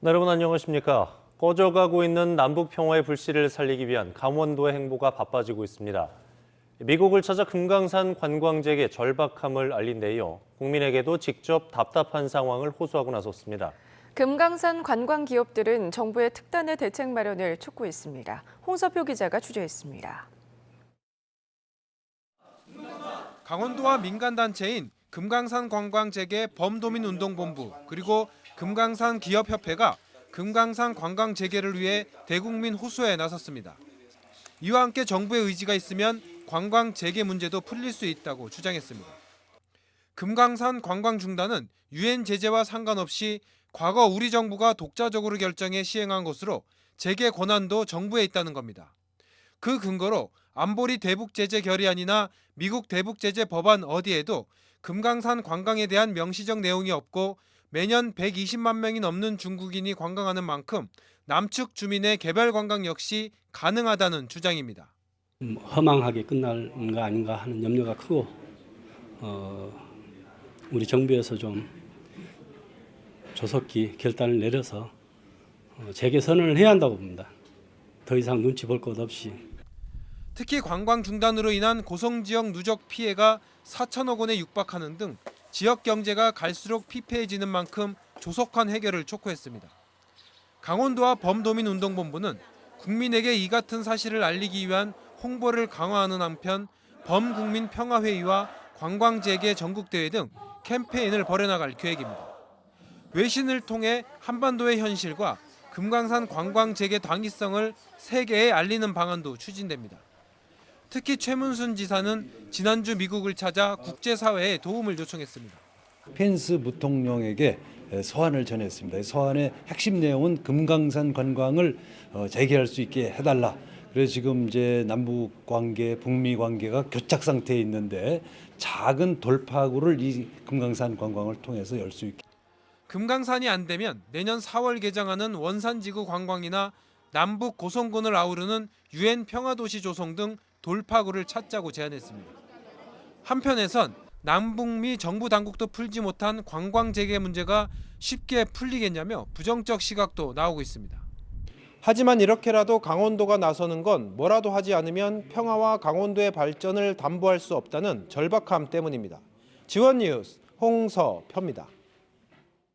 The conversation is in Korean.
여러분 안녕하십니까? 꺼져가고 있는 남북 평화의 불씨를 살리기 위한 강원도의 행보가 바빠지고 있습니다. 미국을 찾아 금강산 관광객의 절박함을 알린 데이어 국민에게도 직접 답답한 상황을 호소하고 나섰습니다. 금강산 관광 기업들은 정부의 특단의 대책 마련을 촉구했습니다. 홍서표 기자가 취재했습니다. 강원도와 민간단체인 금강산 관광재개 범도민운동본부 그리고 금강산 기업협회가 금강산 관광 재개를 위해 대국민 호소에 나섰습니다. 이와 함께 정부의 의지가 있으면 관광 재개 문제도 풀릴 수 있다고 주장했습니다. 금강산 관광 중단은 유엔 제재와 상관없이 과거 우리 정부가 독자적으로 결정해 시행한 것으로 재개 권한도 정부에 있다는 겁니다. 그 근거로 안보리 대북 제재 결의안이나 미국 대북 제재 법안 어디에도 금강산 관광에 대한 명시적 내용이 없고 매년 120만 명이 넘는 중국인이 관광하는 만큼 남측 주민의 개별 관광 역시 가능하다는 주장입니다. 허망하게 끝나는 거 아닌가 하는 염려가 크고 우리 정부에서 좀 조속히 결단을 내려서 재개 선언을 해야 한다고 봅니다. 더 이상 눈치 볼 것 없이. 특히 관광 중단으로 인한 고성지역 누적 피해가 4천억 원에 육박하는 등 지역 경제가 갈수록 피폐해지는 만큼 조속한 해결을 촉구했습니다. 강원도와 범도민운동본부는 국민에게 이 같은 사실을 알리기 위한 홍보를 강화하는 한편 범국민평화회의와 관광재개 전국대회 등 캠페인을 벌여나갈 계획입니다. 외신을 통해 한반도의 현실과 금강산 관광재개 당위성을 세계에 알리는 방안도 추진됩니다. 특히 최문순 지사는 지난주 미국을 찾아 국제사회에 도움을 요청했습니다. 펜스 부통령에게 서한을 전했습니다. 서한의 핵심 내용은 금강산 관광을 재개할 수 있게 해달라. 그래서 지금 이제 남북 관계, 북미 관계가 교착 상태에 있는데 작은 돌파구를 이 금강산 관광을 통해서 열 수 있게. 금강산이 안 되면 내년 4월 개장하는 원산지구 관광이나 남북 고성군을 아우르는 유엔 평화도시 조성 등 돌파구를 찾자고 제안했습니다. 한편에선 남북미 정부 당국도 풀지 못한 관광 재개 문제가 쉽게 풀리겠냐며 부정적 시각도 나오고 있습니다. 하지만 이렇게라도 강원도가 나서는 건 뭐라도 하지 않으면 평화와 강원도의 발전을 담보할 수 없다는 절박함 때문입니다. 지원 뉴스 홍서표입니다.